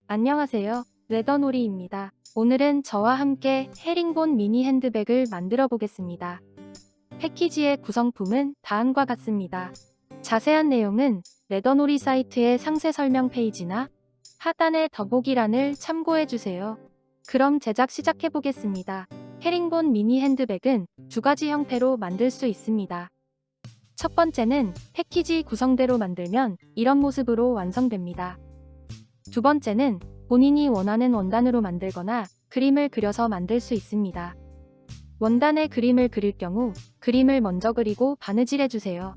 안녕하세요. 레더놀이입니다. 오늘은 저와 함께 헤링본 미니 핸드백을 만들어 보겠습니다. 패키지의 구성품은 다음과 같습니다. 자세한 내용은 레더놀이 사이트의 상세 설명 페이지나 하단의 더보기란을 참고해 주세요. 그럼 제작 시작해 보겠습니다. 헤링본 미니 핸드백은 두 가지 형태로 만들 수 있습니다. 첫 번째는 패키지 구성대로 만들면 이런 모습으로 완성됩니다. 두 번째는 본인이 원하는 원단으로 만들거나 그림을 그려서 만들 수 있습니다. 원단에 그림을 그릴 경우 그림을 먼저 그리고 바느질해 주세요.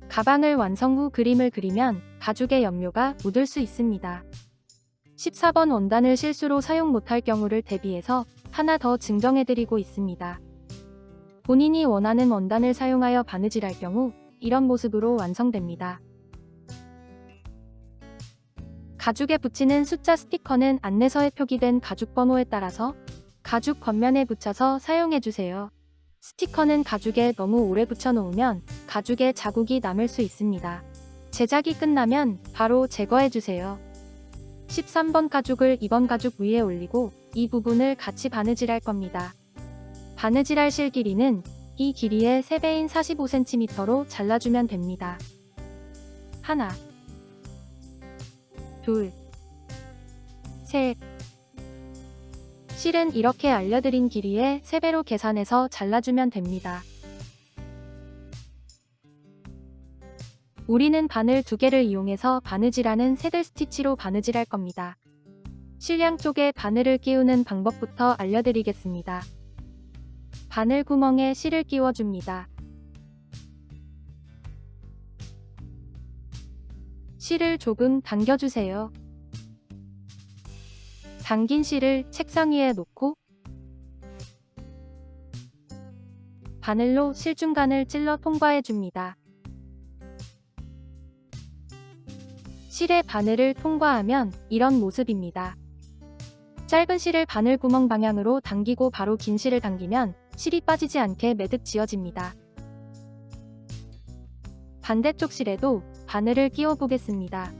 가방을 완성 후 그림을 그리면 가죽의 염료가 묻을 수 있습니다. 14번 원단을 실수로 사용 못할 경우를 대비해서 하나 더 증정해 드리고 있습니다. 본인이 원하는 원단을 사용하여 바느질할 경우 이런 모습으로 완성됩니다. 가죽에 붙이는 숫자 스티커는 안내서에 표기된 가죽 번호에 따라서 가죽 겉면에 붙여서 사용해주세요. 스티커는 가죽에 너무 오래 붙여놓으면 가죽에 자국이 남을 수 있습니다. 제작이 끝나면 바로 제거해주세요. 13번 가죽을 2번 가죽 위에 올리고 이 부분을 같이 바느질할 겁니다. 바느질할 실 길이는 이 길이의 3배인 45cm로 잘라주면 됩니다. 하나, 둘, 셋. 실은 이렇게 알려드린 길이의 3배로 계산해서 잘라주면 됩니다. 우리는 바늘 2개를 이용해서 바느질하는 새들 스티치로 바느질할 겁니다. 실 양쪽에 바늘을 끼우는 방법부터 알려드리겠습니다. 바늘 구멍에 실을 끼워줍니다. 실을 조금 당겨주세요. 당긴 실을 책상 위에 놓고 바늘로 실 중간을 찔러 통과해줍니다. 실의 바늘을 통과하면 이런 모습입니다. 짧은 실을 바늘 구멍 방향으로 당기고 바로 긴 실을 당기면 실이 빠지지 않게 매듭 지어집니다. 반대쪽 실에도 바늘을 끼워 보겠습니다.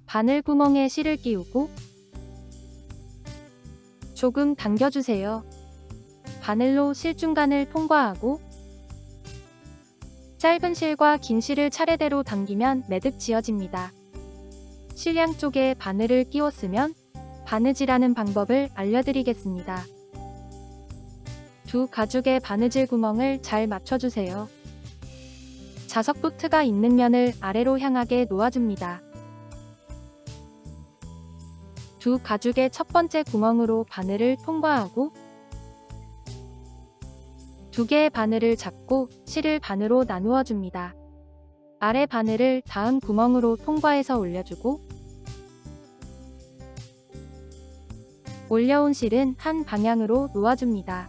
바늘 구멍에 실을 끼우고 조금 당겨주세요. 바늘로 실 중간을 통과하고 짧은 실과 긴 실을 차례대로 당기면 매듭 지어집니다. 실 양쪽에 바늘을 끼웠으면 바느질하는 방법을 알려드리겠습니다. 두 가죽의 바느질 구멍을 잘 맞춰주세요. 자석 보트가 있는 면을 아래로 향하게 놓아줍니다. 두 가죽의 첫 번째 구멍으로 바늘을 통과하고 두 개의 바늘을 잡고 실을 반으로 나누어 줍니다. 아래 바늘을 다음 구멍으로 통과해서 올려주고 올려온 실은 한 방향으로 놓아줍니다.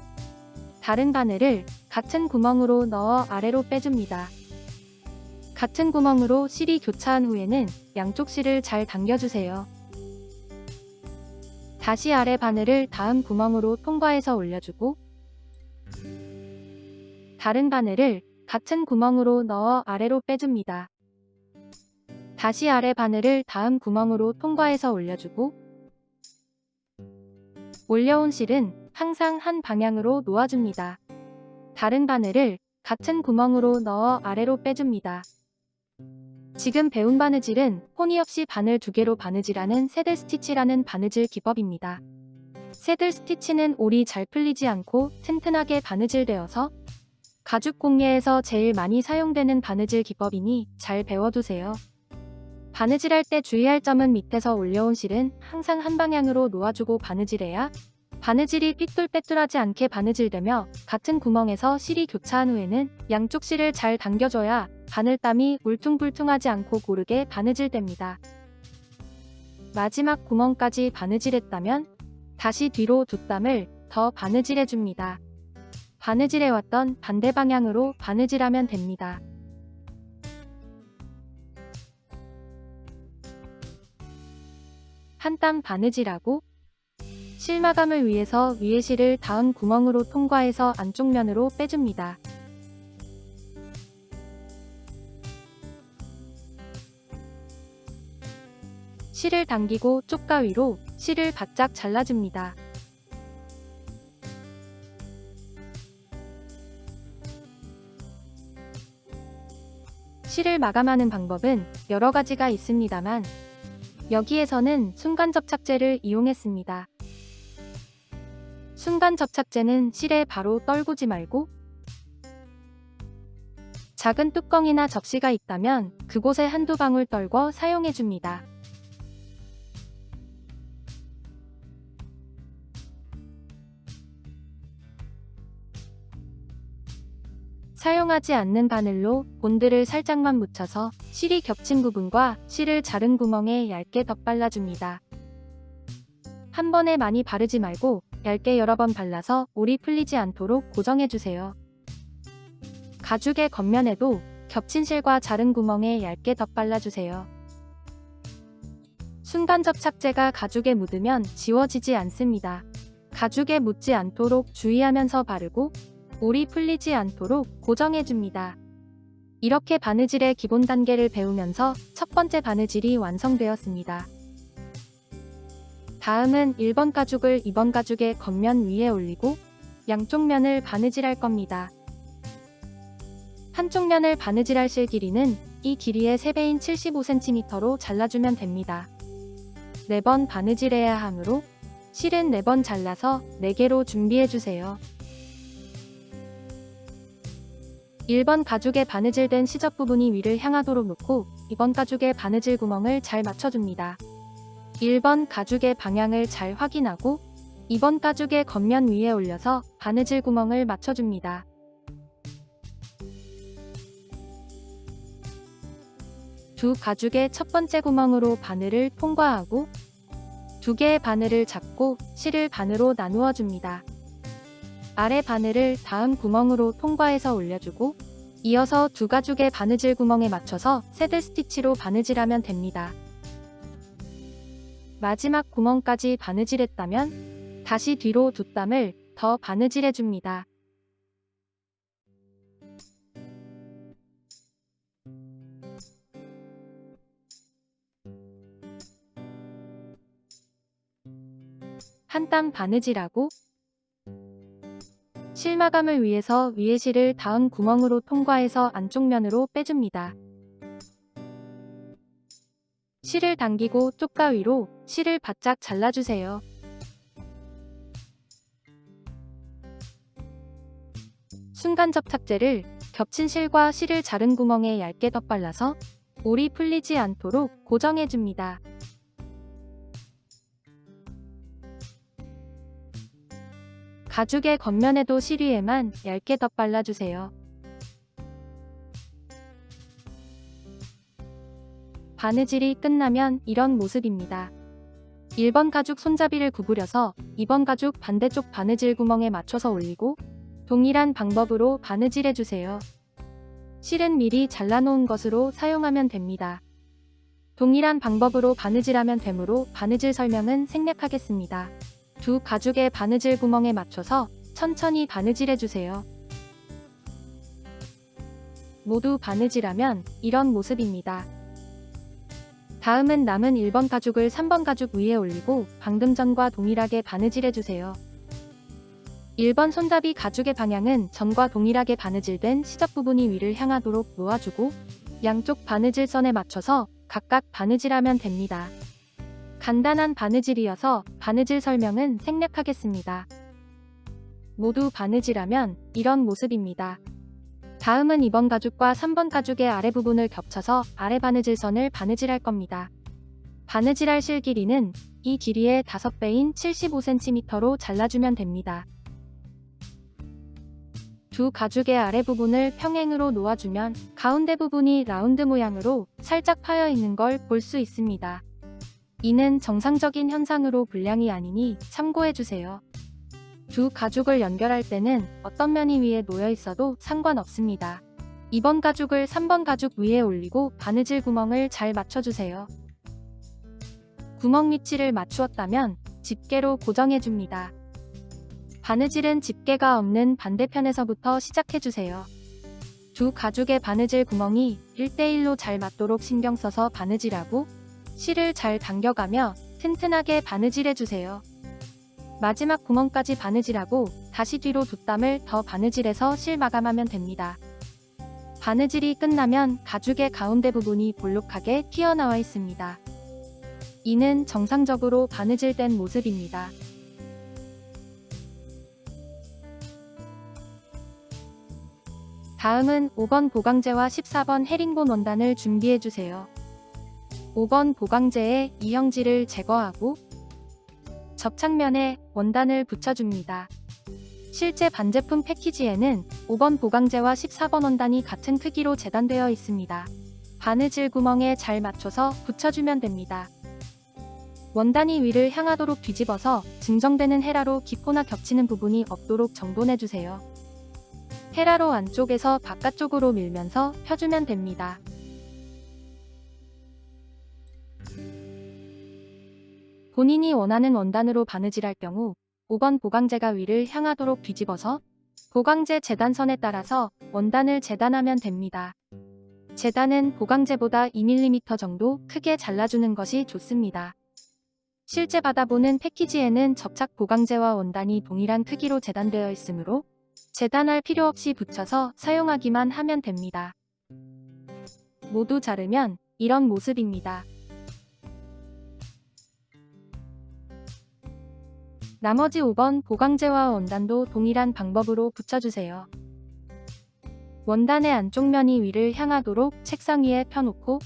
다른 바늘을 같은 구멍으로 넣어 아래로 빼줍니다. 같은 구멍으로 실이 교차한 후에는 양쪽 실을 잘 당겨주세요. 다시 아래 바늘을 다음 구멍으로 통과해서 올려주고 다른 바늘을 같은 구멍으로 넣어 아래로 빼줍니다. 다시 아래 바늘을 다음 구멍으로 통과해서 올려주고 올려온 실은 항상 한 방향으로 놓아줍니다. 다른 바늘을 같은 구멍으로 넣어 아래로 빼줍니다. 지금 배운 바느질은 호니 없이 바늘 2개로 바느질하는 새들 스티치라는 바느질 기법입니다. 새들 스티치는 올이 잘 풀리지 않고 튼튼하게 바느질되어서 가죽 공예에서 제일 많이 사용되는 바느질 기법이니 잘 배워두세요. 바느질할 때 주의할 점은 밑에서 올려온 실은 항상 한 방향으로 놓아주고 바느질해야 바느질이 삐뚤빼뚤하지 않게 바느질되며 같은 구멍에서 실이 교차한 후에는 양쪽 실을 잘 당겨줘야 바늘땀이 울퉁불퉁하지 않고 고르게 바느질됩니다. 마지막 구멍까지 바느질했다면 다시 뒤로 두 땀을 더 바느질해줍니다. 바느질해왔던 반대 방향으로 바느질하면 됩니다. 한 땀 바느질하고 실 마감을 위해서 위에 실을 다음 구멍으로 통과해서 안쪽 면으로 빼줍니다. 실을 당기고 쪽가위로 실을 바짝 잘라줍니다. 실을 마감하는 방법은 여러 가지가 있습니다만 여기에서는 순간 접착제를 이용했습니다. 순간 접착제는 실에 바로 떨구지 말고 작은 뚜껑이나 접시가 있다면 그곳에 한두 방울 떨궈 사용해줍니다. 사용하지 않는 바늘로 본드를 살짝만 묻혀서 실이 겹친 부분과 실을 자른 구멍에 얇게 덧발라줍니다. 한 번에 많이 바르지 말고 얇게 여러 번 발라서 올이 풀리지 않도록 고정해주세요. 가죽의 겉면에도 겹친 실과 자른 구멍에 얇게 덧발라주세요. 순간 접착제가 가죽에 묻으면 지워지지 않습니다. 가죽에 묻지 않도록 주의하면서 바르고 올이 풀리지 않도록 고정해줍니다. 이렇게 바느질의 기본 단계를 배우면서 첫 번째 바느질이 완성되었습니다. 다음은 1번 가죽을 2번 가죽의 겉면 위에 올리고 양쪽 면을 바느질할 겁니다. 한쪽 면을 바느질할 실 길이는 이 길이의 3배인 75cm로 잘라주면 됩니다. 4번 바느질해야 하므로 실은 4번 잘라서 4개로 준비해주세요. 1번 가죽에 바느질된 시접 부분이 위를 향하도록 놓고 2번 가죽의 바느질 구멍을 잘 맞춰줍니다. 1번 가죽의 방향을 잘 확인하고 2번 가죽의 겉면 위에 올려서 바느질 구멍을 맞춰줍니다. 두 가죽의 첫 번째 구멍으로 바늘을 통과하고 2개의 바늘을 잡고 실을 반으로 나누어 줍니다. 아래 바늘을 다음 구멍으로 통과해서 올려주고 이어서 두 가죽의 바느질 구멍에 맞춰서 새들 스티치로 바느질하면 됩니다. 마지막 구멍까지 바느질했다면 다시 뒤로 2땀을 더 바느질해줍니다. 한 땀 바느질하고 실 마감을 위해서 위에 실을 다음 구멍으로 통과해서 안쪽 면으로 빼줍니다. 실을 당기고 쪽가위로 실을 바짝 잘라주세요. 순간 접착제를 겹친 실과 실을 자른 구멍에 얇게 덧발라서 올이 풀리지 않도록 고정해줍니다. 가죽의 겉면에도 실 위에만 얇게 덧발라주세요. 바느질이 끝나면 이런 모습입니다. 1번 가죽 손잡이를 구부려서 2번 가죽 반대쪽 바느질 구멍에 맞춰서 올리고 동일한 방법으로 바느질해주세요. 실은 미리 잘라놓은 것으로 사용하면 됩니다. 동일한 방법으로 바느질하면 되므로 바느질 설명은 생략하겠습니다. 두 가죽의 바느질 구멍에 맞춰서 천천히 바느질해주세요. 모두 바느질하면 이런 모습입니다. 다음은 남은 1번 가죽을 3번 가죽 위에 올리고 방금 전과 동일하게 바느질해주세요. 1번 손잡이 가죽의 방향은 전과 동일하게 바느질된 시접 부분이 위를 향하도록 놓아주고 양쪽 바느질선에 맞춰서 각각 바느질하면 됩니다. 간단한 바느질이어서 바느질 설명은 생략하겠습니다. 모두 바느질하면 이런 모습입니다. 다음은 2번 가죽과 3번 가죽의 아래 부분을 겹쳐서 아래 바느질선을 바느질할 겁니다. 바느질할 실 길이는 이 길이의 5배인 75cm로 잘라주면 됩니다. 두 가죽의 아래 부분을 평행으로 놓아주면 가운데 부분이 라운드 모양으로 살짝 파여 있는 걸 볼 수 있습니다. 이는 정상적인 현상으로 불량이 아니니 참고해주세요. 두 가죽을 연결할 때는 어떤 면이 위에 놓여 있어도 상관없습니다. 2번 가죽을 3번 가죽 위에 올리고 바느질 구멍을 잘 맞춰주세요. 구멍 위치를 맞추었다면 집게로 고정해줍니다. 바느질은 집게가 없는 반대편에서부터 시작해주세요. 두 가죽의 바느질 구멍이 1대1로 잘 맞도록 신경 써서 바느질하고 실을 잘 당겨가며 튼튼하게 바느질해주세요. 마지막 구멍까지 바느질하고 다시 뒤로 돗땀을 더 바느질해서 실 마감하면 됩니다. 바느질이 끝나면 가죽의 가운데 부분이 볼록하게 튀어나와 있습니다. 이는 정상적으로 바느질된 모습입니다. 다음은 5번 보강제와 14번 헤링본 원단을 준비해주세요. 5번 보강제에 이형질을 제거하고 접착면에 원단을 붙여줍니다. 실제 반제품 패키지에는 5번 보강제와 14번 원단이 같은 크기로 재단되어 있습니다. 바느질 구멍에 잘 맞춰서 붙여주면 됩니다. 원단이 위를 향하도록 뒤집어서 증정되는 헤라로 기포나 겹치는 부분이 없도록 정돈해주세요. 헤라로 안쪽에서 바깥쪽으로 밀면서 펴주면 됩니다. 본인이 원하는 원단으로 바느질할 경우 5번 보강제가 위를 향하도록 뒤집어서 보강제 재단선에 따라서 원단을 재단하면 됩니다. 재단은 보강제보다 2mm 정도 크게 잘라주는 것이 좋습니다. 실제 받아보는 패키지에는 접착 보강제와 원단이 동일한 크기로 재단되어 있으므로 재단할 필요 없이 붙여서 사용하기만 하면 됩니다. 모두 자르면 이런 모습입니다. 나머지 5번 보강제와 원단도 동일한 방법으로 붙여주세요. 원단의 안쪽 면이 위를 향하도록 책상 위에 펴놓고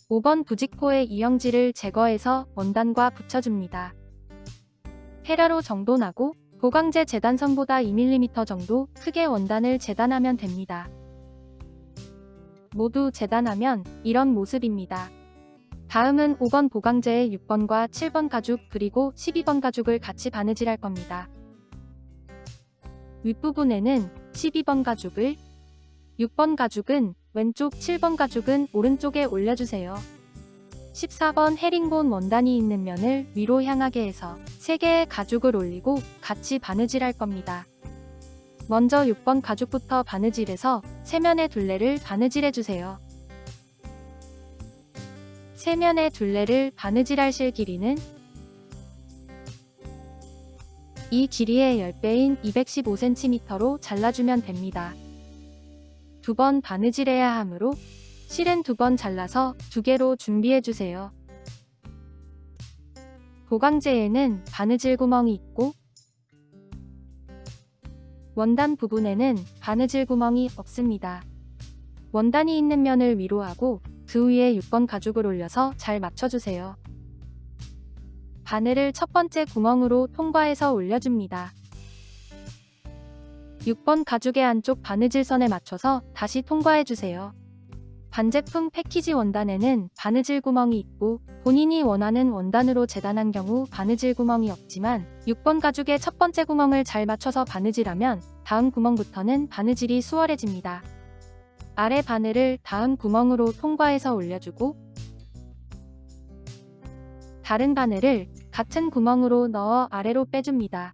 5번 부직포의 이형질을 제거해서 원단과 붙여줍니다. 헤라로 정돈하고 보강제 재단선보다 2mm 정도 크게 원단을 재단하면 됩니다. 모두 재단하면 이런 모습입니다. 다음은 5번 보강제의 6번과 7번 가죽 그리고 12번 가죽을 같이 바느질할 겁니다. 윗부분에는 12번 가죽을, 6번 가죽은 왼쪽, 7번 가죽은 오른쪽에 올려주세요. 14번 헤링본 원단이 있는 면을 위로 향하게 해서 3개의 가죽을 올리고 같이 바느질할 겁니다. 먼저 6번 가죽부터 바느질해서 세면의 둘레를 바느질해주세요. 세면의 둘레를 바느질할 실 길이는 이 길이의 10배인 215cm로 잘라주면 됩니다. 2번 바느질해야 하므로 실은 2번 잘라서 2개로 준비해주세요. 보강제에는 바느질 구멍이 있고 원단 부분에는 바느질 구멍이 없습니다. 원단이 있는 면을 위로 하고 그 위에 6번 가죽을 올려서 잘 맞춰주세요. 바늘을 첫 번째 구멍으로 통과해서 올려줍니다. 6번 가죽의 안쪽 바느질선에 맞춰서 다시 통과해주세요. 반제품 패키지 원단에는 바느질 구멍이 있고 본인이 원하는 원단으로 재단한 경우 바느질 구멍이 없지만 6번 가죽의 첫 번째 구멍을 잘 맞춰서 바느질하면 다음 구멍부터는 바느질이 수월해집니다. 아래 바늘을 다음 구멍으로 통과해서 올려주고 다른 바늘을 같은 구멍으로 넣어 아래로 빼줍니다.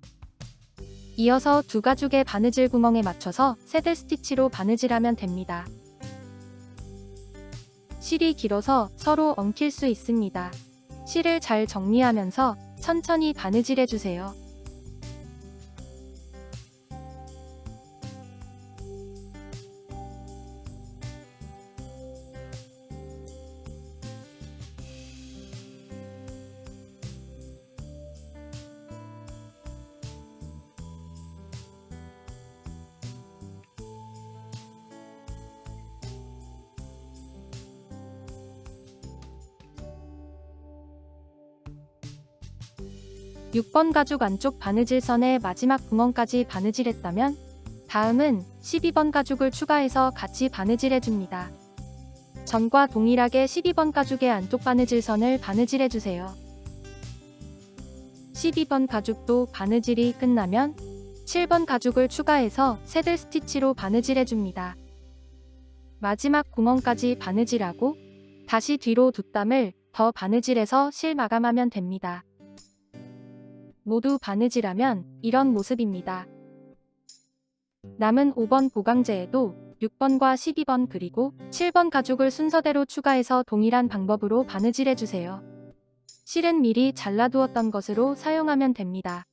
이어서 두 가죽의 바느질 구멍에 맞춰서 새들 스티치로 바느질하면 됩니다. 실이 길어서 서로 엉킬 수 있습니다. 실을 잘 정리하면서 천천히 바느질해주세요. 육 번 가죽 안쪽 바느질선의 마지막 구멍까지 바느질했다면 다음은 12번 가죽을 추가해서 같이 바느질해줍니다. 전과 동일하게 12번 가죽의 안쪽 바느질선을 바느질해주세요. 12번 가죽도 바느질이 끝나면 7번 가죽을 추가해서 새들 스티치로 바느질해줍니다. 마지막 구멍까지 바느질하고 다시 뒤로 돗땀을 더 바느질해서 실 마감하면 됩니다. 모두 바느질하면 이런 모습입니다. 남은 5번 보강제에도 6번과 12번 그리고 7번 가죽을 순서대로 추가해서 동일한 방법으로 바느질해주세요. 실은 미리 잘라두었던 것으로 사용하면 됩니다.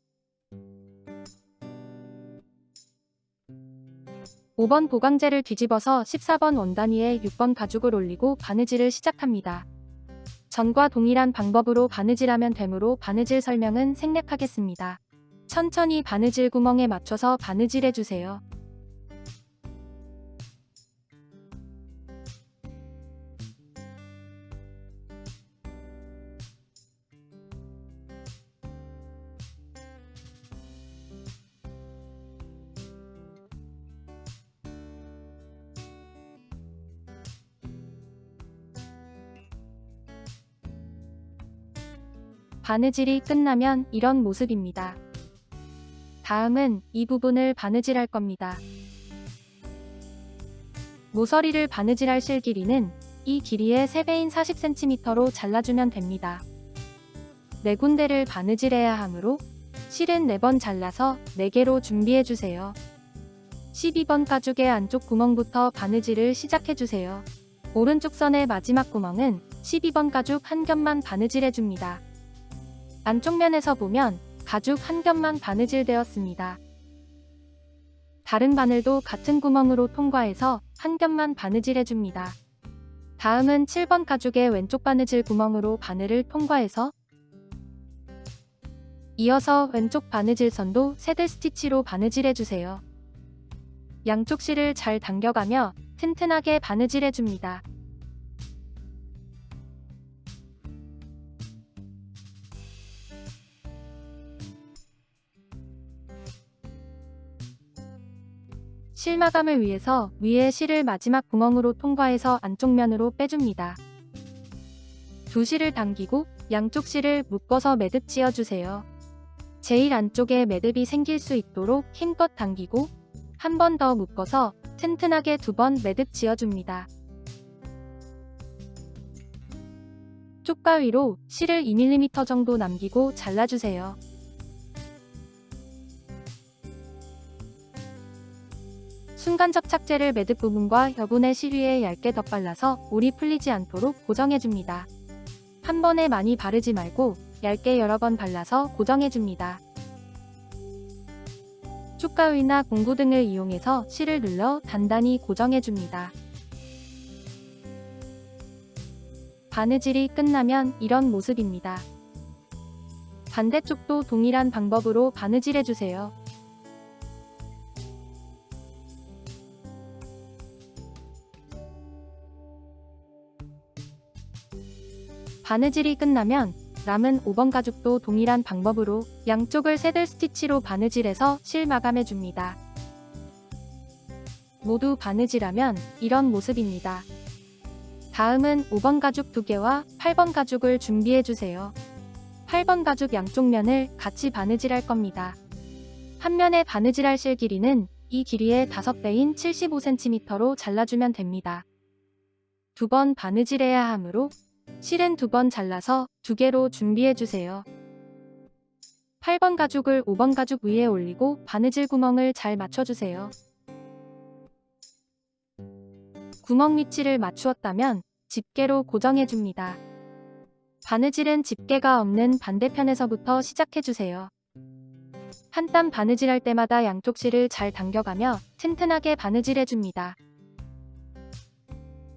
5번 보강제를 뒤집어서 14번 원단 위에 6번 가죽을 올리고 바느질을 시작합니다. 전과 동일한 방법으로 바느질하면 되므로 바느질 설명은 생략하겠습니다. 천천히 바느질 구멍에 맞춰서 바느질해주세요. 바느질이 끝나면 이런 모습입니다. 다음은 이 부분을 바느질할 겁니다. 모서리를 바느질할 실 길이는 이 길이의 3배인 40cm로 잘라주면 됩니다. 4군데를 바느질해야 하므로 실은 4번 잘라서 4개로 준비해주세요. 12번 가죽의 안쪽 구멍부터 바느질을 시작해주세요. 오른쪽 선의 마지막 구멍은 12번 가죽 한 겹만 바느질해줍니다. 안쪽 면에서 보면 가죽 한 겹만 바느질되었습니다. 다른 바늘도 같은 구멍으로 통과해서 한 겹만 바느질해줍니다. 다음은 7번 가죽의 왼쪽 바느질 구멍으로 바늘을 통과해서 이어서 왼쪽 바느질선도 새들 스티치로 바느질해주세요. 양쪽 실을 잘 당겨가며 튼튼하게 바느질해줍니다. 실 마감을 위해서 위에 실을 마지막 구멍으로 통과해서 안쪽 면으로 빼줍니다. 두 실을 당기고 양쪽 실을 묶어서 매듭 지어주세요. 제일 안쪽에 매듭이 생길 수 있도록 힘껏 당기고 한 번 더 묶어서 튼튼하게 2번 매듭 지어줍니다. 쪽과 위로 실을 2mm 정도 남기고 잘라주세요. 순간 접착제를 매듭 부분과 여분의 실 위에 얇게 덧발라서 올이 풀리지 않도록 고정해줍니다. 한 번에 많이 바르지 말고 얇게 여러 번 발라서 고정해줍니다. 쪽가위나 공구 등을 이용해서 실을 눌러 단단히 고정해줍니다. 바느질이 끝나면 이런 모습입니다. 반대쪽도 동일한 방법으로 바느질해주세요. 바느질이 끝나면 남은 5번 가죽도 동일한 방법으로 양쪽을 새들 스티치로 바느질해서 실 마감해줍니다. 모두 바느질하면 이런 모습입니다. 다음은 5번 가죽 2개와 8번 가죽을 준비해주세요. 8번 가죽 양쪽 면을 같이 바느질할 겁니다. 한 면에 바느질할 실 길이는 이 길이의 5배인 75cm로 잘라주면 됩니다. 2번 바느질해야 하므로 실은 2번 잘라서 2개로 준비해주세요. 8번 가죽을 5번 가죽 위에 올리고 바느질 구멍을 잘 맞춰주세요. 구멍 위치를 맞추었다면 집게로 고정해줍니다. 바느질은 집게가 없는 반대편에서부터 시작해주세요. 한 땀 바느질할 때마다 양쪽 실을 잘 당겨가며 튼튼하게 바느질해줍니다.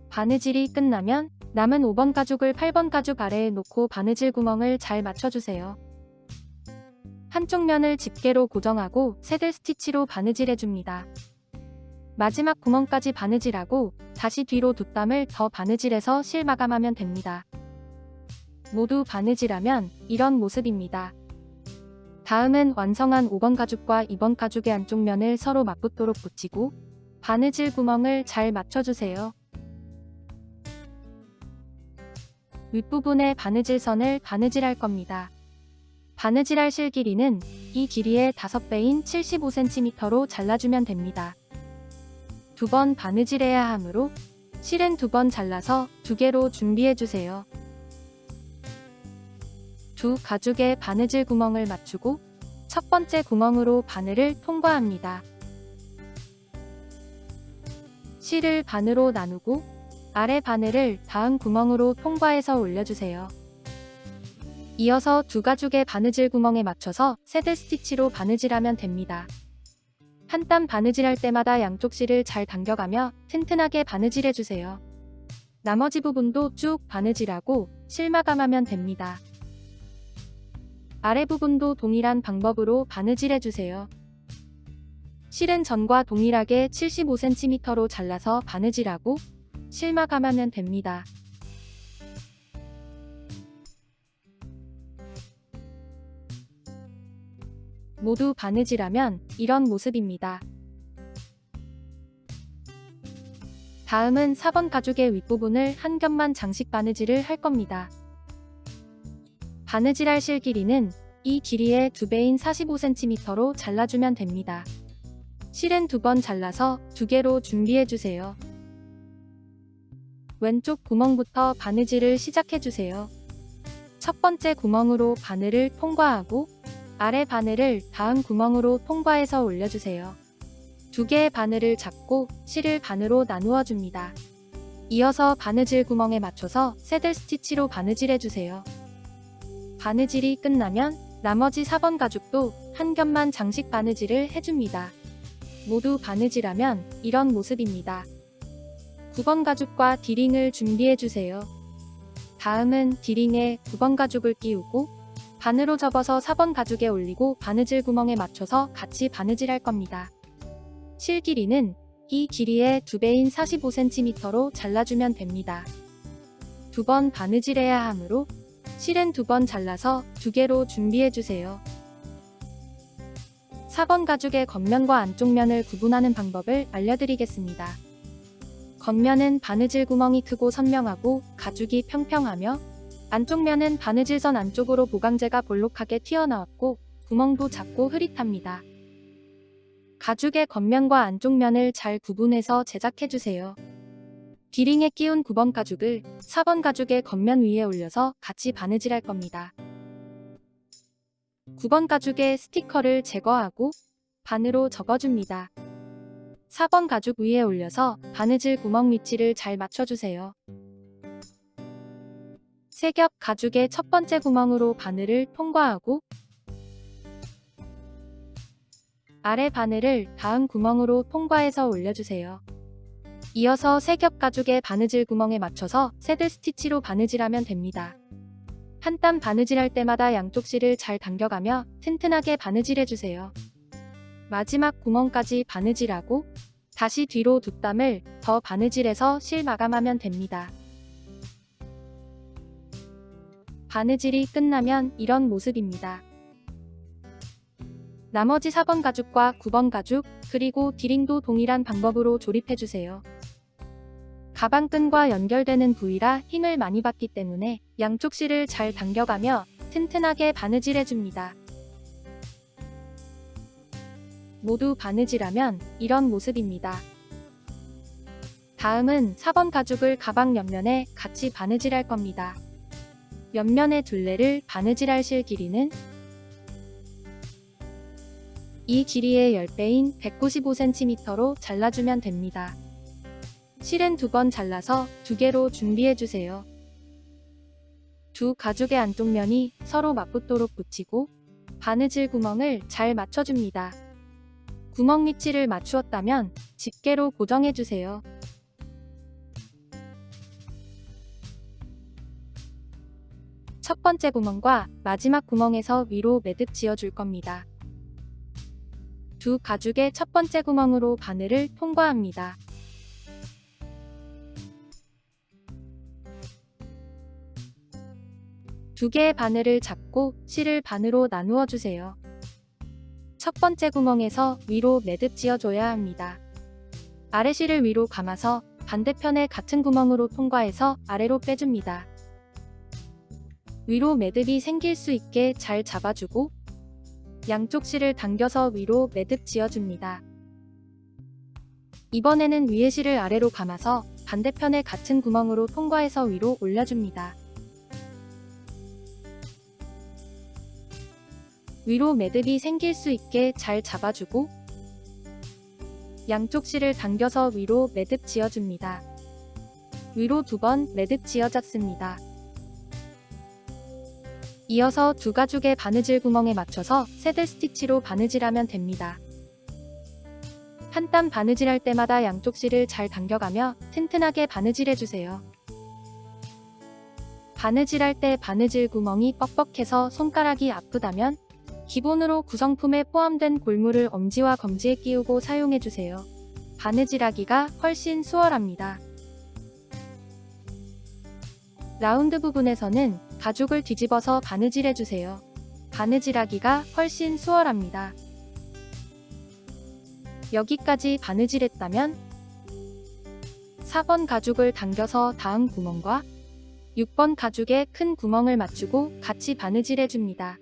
바느질이 끝나면 남은 5번 가죽을 8번 가죽 아래에 놓고 바느질 구멍을 잘 맞춰주세요. 한쪽 면을 집게로 고정하고 새들 스티치로 바느질해줍니다. 마지막 구멍까지 바느질하고 다시 뒤로 2땀을 더 바느질해서 실 마감하면 됩니다. 모두 바느질하면 이런 모습입니다. 다음은 완성한 5번 가죽과 2번 가죽의 안쪽 면을 서로 맞붙도록 붙이고 바느질 구멍을 잘 맞춰주세요. 윗부분에 바느질선을 바느질할 겁니다. 바느질할 실 길이는 이 길이의 5배인 75cm로 잘라주면 됩니다. 2번 바느질해야 하므로 실은 2번 잘라서 2개로 준비해주세요. 두 가죽의 바느질 구멍을 맞추고 첫 번째 구멍으로 바늘을 통과합니다. 실을 반으로 나누고 아래 바늘을 다음 구멍으로 통과해서 올려주세요. 이어서 두 가죽의 바느질 구멍에 맞춰서 새들 스티치로 바느질하면 됩니다. 한 땀 바느질할 때마다 양쪽 실을 잘 당겨가며 튼튼하게 바느질해주세요. 나머지 부분도 쭉 바느질하고 실 마감하면 됩니다. 아래 부분도 동일한 방법으로 바느질해주세요. 실은 전과 동일하게 75cm로 잘라서 바느질하고 실 마감하면 됩니다. 모두 바느질하면 이런 모습입니다. 다음은 4번 가죽의 윗부분을 한 겹만 장식 바느질을 할 겁니다. 바느질할 실 길이는 이 길이의 2배인 45cm로 잘라주면 됩니다. 실은 2번 잘라서 2개로 준비해주세요. 왼쪽 구멍부터 바느질을 시작해주세요. 첫 번째 구멍으로 바늘을 통과하고 아래 바늘을 다음 구멍으로 통과해서 올려주세요. 2개의 바늘을 잡고 실을 반으로 나누어 줍니다. 이어서 바느질 구멍에 맞춰서 새들 스티치로 바느질해주세요. 바느질이 끝나면 나머지 4번 가죽도 한 겹만 장식 바느질을 해줍니다. 모두 바느질하면 이런 모습입니다. 9번 가죽과 디링을 준비해주세요. 다음은 디링에 9번 가죽을 끼우고 반으로 접어서 4번 가죽에 올리고 바느질 구멍에 맞춰서 같이 바느질할 겁니다. 실 길이는 이 길이의 2배인 45cm로 잘라주면 됩니다. 2번 바느질해야 하므로 실은 2번 잘라서 2개로 준비해주세요. 4번 가죽의 겉면과 안쪽 면을 구분하는 방법을 알려드리겠습니다. 겉면은 바느질 구멍이 크고 선명하고 가죽이 평평하며 안쪽 면은 바느질선 안쪽으로 보강재가 볼록하게 튀어나왔고 구멍도 작고 흐릿합니다. 가죽의 겉면과 안쪽 면을 잘 구분해서 제작해주세요. 디링에 끼운 9번 가죽을 4번 가죽의 겉면 위에 올려서 같이 바느질할 겁니다. 9번 가죽의 스티커를 제거하고 반으로 접어줍니다. 4번 가죽 위에 올려서 바느질 구멍 위치를 잘 맞춰주세요. 세 겹 가죽의 첫 번째 구멍으로 바늘을 통과하고 아래 바늘을 다음 구멍으로 통과해서 올려주세요. 이어서 세 겹 가죽의 바느질 구멍에 맞춰서 새들 스티치로 바느질하면 됩니다. 한 땀 바느질할 때마다 양쪽 실을 잘 당겨가며 튼튼하게 바느질해주세요. 마지막 구멍까지 바느질하고 다시 뒤로 2땀을 더 바느질해서 실 마감하면 됩니다. 바느질이 끝나면 이런 모습입니다. 나머지 4번 가죽과 9번 가죽 그리고 디링도 동일한 방법으로 조립해주세요. 가방끈과 연결되는 부위라 힘을 많이 받기 때문에 양쪽 실을 잘 당겨가며 튼튼하게 바느질해줍니다. 모두 바느질하면 이런 모습입니다. 다음은 4번 가죽을 가방 옆면에 같이 바느질할 겁니다. 옆면의 둘레를 바느질할 실 길이는 이 길이의 10배인 195cm로 잘라주면 됩니다. 실은 2번 잘라서 2개로 준비해주세요. 두 가죽의 안쪽 면이 서로 맞붙도록 붙이고 바느질 구멍을 잘 맞춰줍니다. 구멍 위치를 맞추었다면 집게로 고정해주세요. 첫 번째 구멍과 마지막 구멍에서 위로 매듭 지어줄 겁니다. 두 가죽의 첫 번째 구멍으로 바늘을 통과합니다. 두 개의 바늘을 잡고 실을 반으로 나누어 주세요. 첫 번째 구멍에서 위로 매듭 지어줘야 합니다. 아래 실을 위로 감아서 반대편의 같은 구멍으로 통과해서 아래로 빼줍니다. 위로 매듭이 생길 수 있게 잘 잡아주고 양쪽 실을 당겨서 위로 매듭 지어줍니다. 이번에는 위에 실을 아래로 감아서 반대편의 같은 구멍으로 통과해서 위로 올려줍니다. 위로 매듭이 생길 수 있게 잘 잡아주고 양쪽 실을 당겨서 위로 매듭 지어줍니다. 위로 2번 매듭 지어졌습니다. 이어서 두 가죽의 바느질 구멍에 맞춰서 새들 스티치로 바느질하면 됩니다. 한 땀 바느질할 때마다 양쪽 실을 잘 당겨가며 튼튼하게 바느질해주세요. 바느질할 때 바느질 구멍이 뻑뻑해서 손가락이 아프다면 기본으로 구성품에 포함된 골무를 엄지와 검지에 끼우고 사용해주세요. 바느질하기가 훨씬 수월합니다. 라운드 부분에서는 가죽을 뒤집어서 바느질해주세요. 바느질하기가 훨씬 수월합니다. 여기까지 바느질했다면 4번 가죽을 당겨서 닿은 구멍과 6번 가죽에 큰 구멍을 맞추고 같이 바느질해줍니다.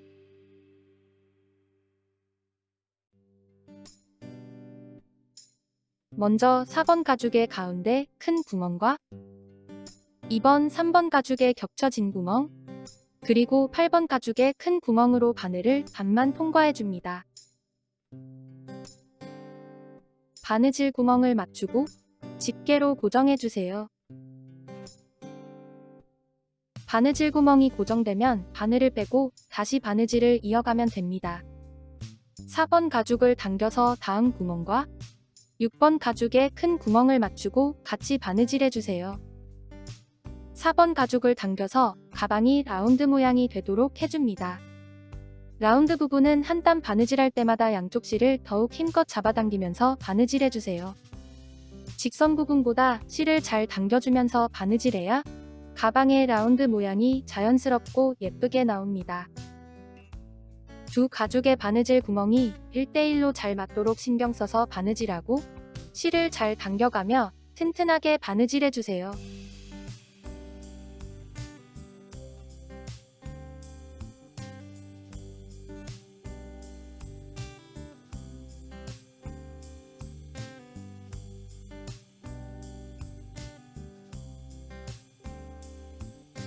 먼저 4번 가죽의 가운데 큰 구멍과 2번, 3번 가죽의 겹쳐진 구멍, 그리고 8번 가죽의 큰 구멍으로 바늘을 반만 통과해줍니다. 바느질 구멍을 맞추고 집게로 고정해주세요. 바느질 구멍이 고정되면 바늘을 빼고 다시 바느질을 이어가면 됩니다. 4번 가죽을 당겨서 닿은 구멍과 6번 가죽에 큰 구멍을 맞추고 같이 바느질해주세요. 4번 가죽을 당겨서 가방이 라운드 모양이 되도록 해줍니다. 라운드 부분은 한 땀 바느질할 때마다 양쪽 실을 더욱 힘껏 잡아당기면서 바느질해주세요. 직선 부분보다 실을 잘 당겨주면서 바느질해야 가방의 라운드 모양이 자연스럽고 예쁘게 나옵니다. 두 가죽의 바느질 구멍이 1대1로 잘 맞도록 신경 써서 바느질하고 실을 잘 당겨가며 튼튼하게 바느질해주세요.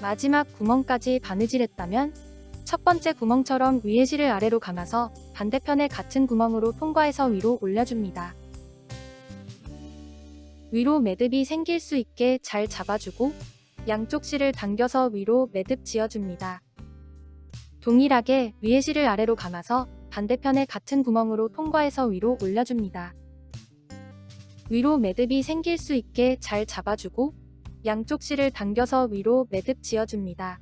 마지막 구멍까지 바느질했다면 첫 번째 구멍처럼 위에 실을 아래로 감아서 반대편에 같은 구멍으로 통과해서 위로 올려줍니다. 위로 매듭이 생길 수 있게 잘 잡아주고 양쪽 실을 당겨서 위로 매듭 지어줍니다. 동일하게 위에 실을 아래로 감아서 반대편에 같은 구멍으로 통과해서 위로 올려줍니다. 위로 매듭이 생길 수 있게 잘 잡아주고 양쪽 실을 당겨서 위로 매듭 지어줍니다.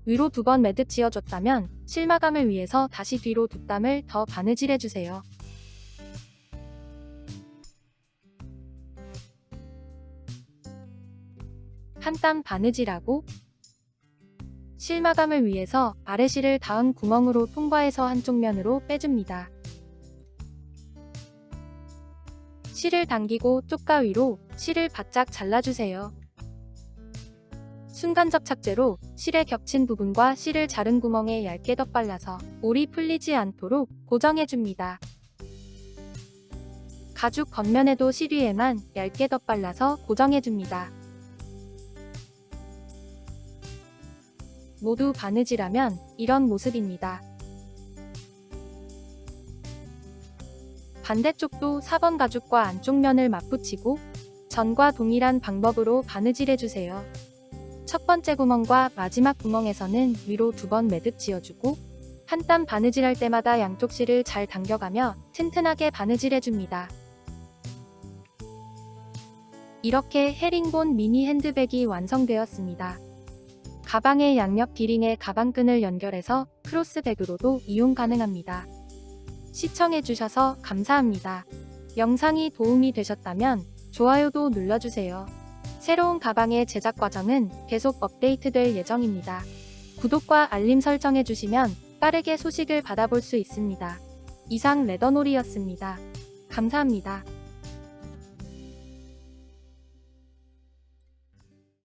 위로 2번 매듭 지어줬다면 실마감을 위해서 다시 뒤로 2땀을 더 바느질해주세요. 한 땀 바느질하고 실마감을 위해서 아래 실을 닿은 구멍으로 통과해서 한쪽 면으로 빼줍니다. 실을 당기고 쪽가 위로 실을 바짝 잘라주세요. 순간 접착제로 실에 겹친 부분과 실을 자른 구멍에 얇게 덧발라서 올이 풀리지 않도록 고정해줍니다. 가죽 겉면에도 실 위에만 얇게 덧발라서 고정해줍니다. 모두 바느질하면 이런 모습입니다. 반대쪽도 4번 가죽과 안쪽 면을 맞붙이고 전과 동일한 방법으로 바느질해주세요. 첫 번째 구멍과 마지막 구멍에서는 위로 2번 매듭 지어주고 한 땀 바느질할 때마다 양쪽 실을 잘 당겨가며 튼튼하게 바느질해줍니다. 이렇게 헤링본 미니 핸드백이 완성되었습니다. 가방의 양옆 디링에 가방끈을 연결해서 크로스백으로도 이용 가능합니다. 시청해주셔서 감사합니다. 영상이 도움이 되셨다면 좋아요도 눌러주세요. 새로운 가방의 제작 과정은 계속 업데이트될 예정입니다. 구독과 알림 설정해주시면 빠르게 소식을 받아볼 수 있습니다. 이상 레더놀이였습니다. 감사합니다.